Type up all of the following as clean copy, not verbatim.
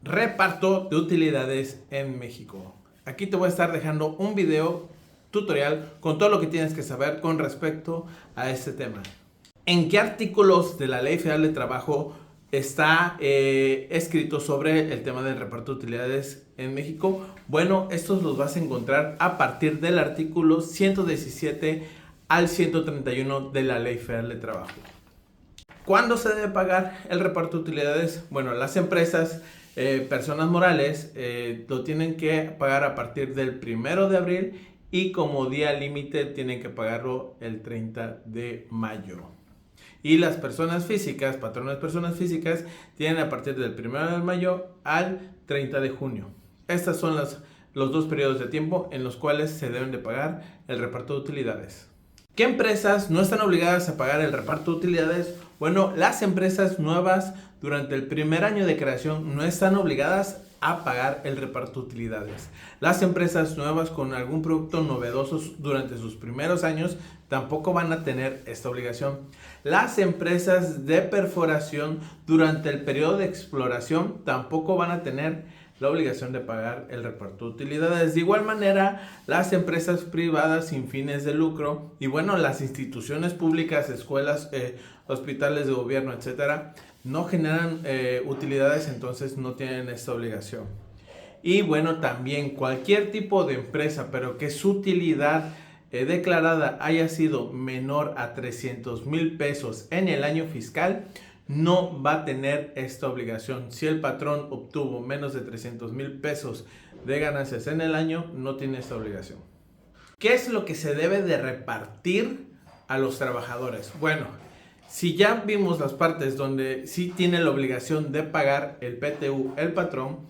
Reparto de utilidades en México. Aquí te voy a estar dejando un video tutorial con todo lo que tienes que saber con respecto a este tema. ¿En qué artículos de la Ley Federal de Trabajo está escrito sobre el tema del reparto de utilidades en México? Bueno, estos los vas a encontrar a partir del artículo 117 al 131 de la Ley Federal de Trabajo. ¿Cuándo se debe pagar el reparto de utilidades? Bueno, las empresas, personas morales, lo tienen que pagar a partir del 1 de abril y como día límite tienen que pagarlo el 30 de mayo. Y las personas físicas, patrones de personas físicas, tienen a partir del 1 de mayo al 30 de junio. Estos son los dos periodos de tiempo en los cuales se deben de pagar el reparto de utilidades. ¿Qué empresas no están obligadas a pagar el reparto de utilidades? Bueno, las empresas nuevas durante el primer año de creación no están obligadas a pagar el reparto de utilidades. Las empresas nuevas con algún producto novedoso durante sus primeros años tampoco van a tener esta obligación. Las empresas de perforación durante el periodo de exploración tampoco van a tener la obligación de pagar el reparto de utilidades. De igual manera, las empresas privadas sin fines de lucro y bueno, las instituciones públicas, escuelas, hospitales de gobierno, etcétera, no generan utilidades, entonces no tienen esta obligación. Y bueno, también cualquier tipo de empresa, pero que su utilidad declarada haya sido menor a 300,000 pesos en el año fiscal, no va a tener esta obligación. Si el patrón obtuvo menos de 300,000 pesos de ganancias en el año, no tiene esta obligación. ¿Qué es lo que se debe de repartir a los trabajadores? Bueno, si ya vimos las partes donde sí tiene la obligación de pagar el PTU el patrón,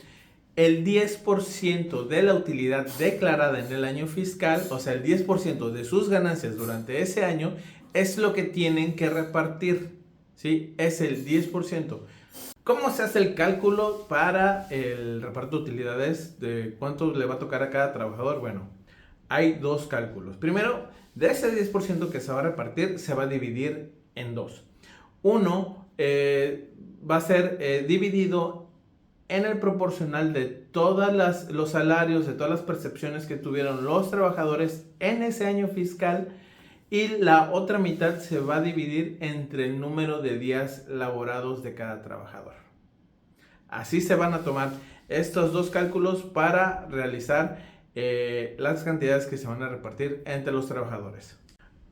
el 10% de la utilidad declarada en el año fiscal, o sea, el 10% de sus ganancias durante ese año, es lo que tienen que repartir. ¿Sí? Es el 10%. ¿Cómo se hace el cálculo para el reparto de utilidades? ¿De cuánto le va a tocar a cada trabajador? Bueno, hay dos cálculos. Primero, de ese 10% que se va a repartir, se va a dividir en dos. Uno va a ser dividido en el proporcional de todos los salarios, de todas las percepciones que tuvieron los trabajadores en ese año fiscal. Y la otra mitad se va a dividir entre el número de días laborados de cada trabajador. Así se van a tomar estos dos cálculos para realizar las cantidades que se van a repartir entre los trabajadores.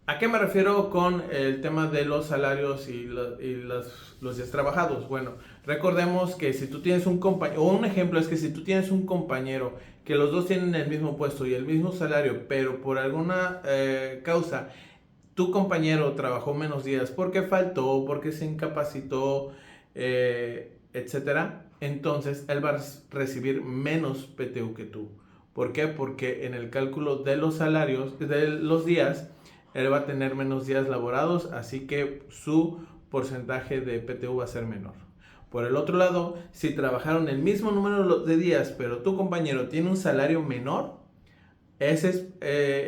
¿A qué me refiero con el tema de los salarios y los días trabajados? Bueno, recordemos que si tú tienes un compañero, o un ejemplo es que si tú tienes un compañero que los dos tienen el mismo puesto y el mismo salario, pero por alguna causa tu compañero trabajó menos días porque faltó, porque se incapacitó, etcétera, entonces él va a recibir menos PTU que tú. ¿Por qué? Porque en el cálculo de los salarios, de los días, él va a tener menos días laborados, así que su porcentaje de PTU va a ser menor. Por el otro lado, si trabajaron el mismo número de días, pero tu compañero tiene un salario menor, ese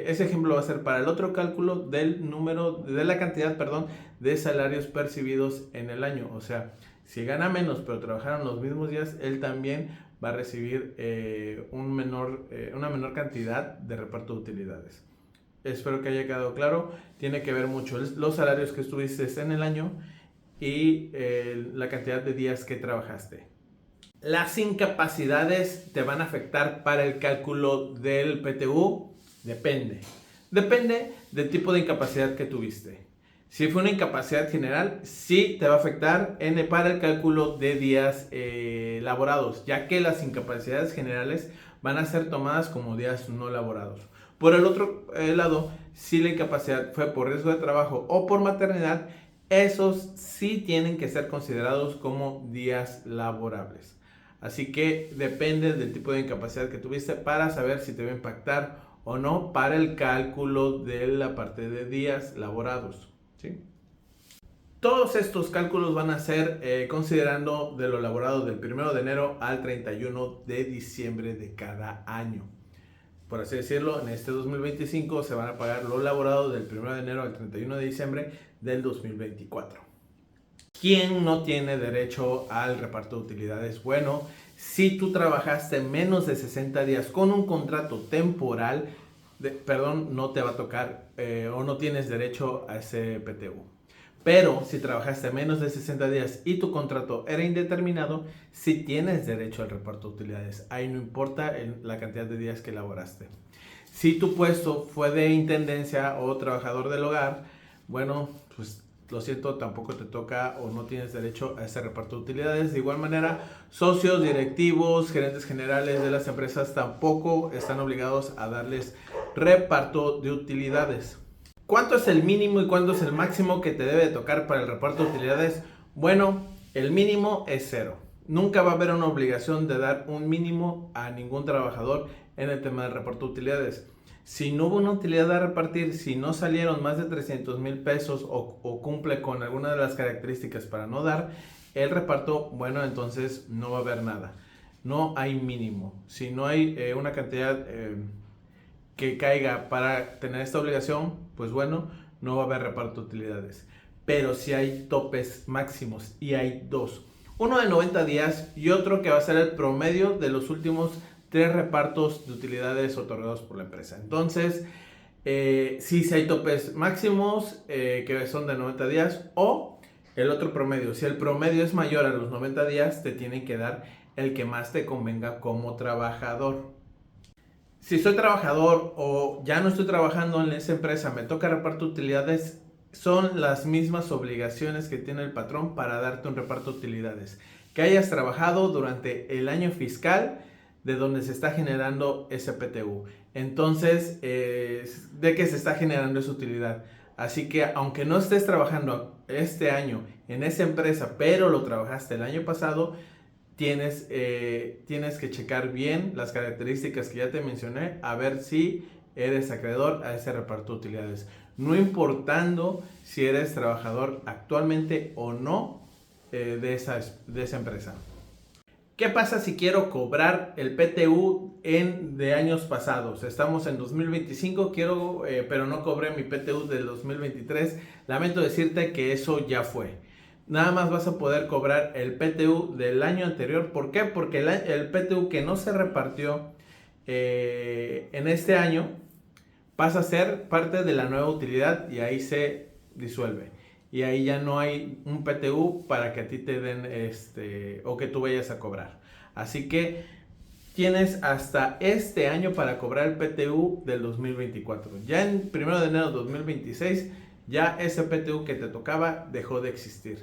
ejemplo va a ser para el otro cálculo del número, de la cantidad, perdón, de salarios percibidos en el año. O sea, si gana menos pero trabajaron los mismos días, él también va a recibir una menor cantidad de reparto de utilidades. Espero que haya quedado claro. Tiene que ver mucho los salarios que estuviste en el año y la cantidad de días que trabajaste. ¿Las incapacidades te van a afectar para el cálculo del PTU? Depende. Depende del tipo de incapacidad que tuviste. Si fue una incapacidad general, sí te va a afectar para el cálculo de días laborados, ya que las incapacidades generales van a ser tomadas como días no laborados. Por el otro lado, si la incapacidad fue por riesgo de trabajo o por maternidad, esos sí tienen que ser considerados como días laborables. Así que depende del tipo de incapacidad que tuviste para saber si te va a impactar o no para el cálculo de la parte de días laborados. ¿Sí? Todos estos cálculos van a ser considerando de lo laborado del 1 de enero al 31 de diciembre de cada año. Por así decirlo, en este 2025 se van a pagar lo laborado del 1 de enero al 31 de diciembre del 2024. ¿Quién no tiene derecho al reparto de utilidades? Bueno, Si tú trabajaste menos de 60 días con un contrato temporal, no te va a tocar o no tienes derecho a ese PTU. Pero si trabajaste menos de 60 días y tu contrato era indeterminado, sí tienes derecho al reparto de utilidades. Ahí no importa la cantidad de días que laboraste. Si tu puesto fue de intendencia o trabajador del hogar, bueno, pues lo siento, tampoco te toca o no tienes derecho a ese reparto de utilidades. De igual manera, socios, directivos, gerentes generales de las empresas tampoco están obligados a darles reparto de utilidades. ¿Cuánto es el mínimo y cuánto es el máximo que te debe tocar para el reparto de utilidades? Bueno, el mínimo es 0. Nunca va a haber una obligación de dar un mínimo a ningún trabajador en el tema del reparto de utilidades. Si no hubo una utilidad a repartir, si no salieron más de 300,000 pesos o cumple con alguna de las características para no dar el reparto, bueno, entonces no va a haber nada. No hay mínimo. Si no hay una cantidad que caiga para tener esta obligación, pues bueno, no va a haber reparto de utilidades. Pero si hay topes máximos y hay dos. Uno de 90 días y otro que va a ser el promedio de los últimos 3 repartos de utilidades otorgados por la empresa. Entonces, si hay topes máximos que son de 90 días o el otro promedio. Si el promedio es mayor a los 90 días, te tienen que dar el que más te convenga como trabajador. Si soy trabajador o ya no estoy trabajando en esa empresa, me toca reparto de utilidades, son las mismas obligaciones que tiene el patrón para darte un reparto de utilidades. Que hayas trabajado durante el año fiscal de donde se está generando ese PTU. Entonces, de que se está generando esa utilidad. Así que aunque no estés trabajando este año en esa empresa, pero lo trabajaste el año pasado, tienes que checar bien las características que ya te mencioné, a ver si eres acreedor a ese reparto de utilidades. No importando si eres trabajador actualmente o no de esa empresa. ¿Qué pasa si quiero cobrar el PTU de años pasados? Estamos en 2025, pero no cobré mi PTU del 2023. Lamento decirte que eso ya fue. Nada más vas a poder cobrar el PTU del año anterior. ¿Por qué? Porque el PTU que no se repartió en este año pasa a ser parte de la nueva utilidad y ahí se disuelve. Y ahí ya no hay un PTU para que a ti te den o que tú vayas a cobrar. Así que tienes hasta este año para cobrar el PTU del 2024. Ya en 1 de enero de 2026, ya ese PTU que te tocaba dejó de existir.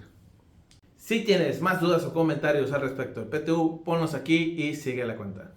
Si tienes más dudas o comentarios al respecto del PTU, ponlos aquí y sigue la cuenta.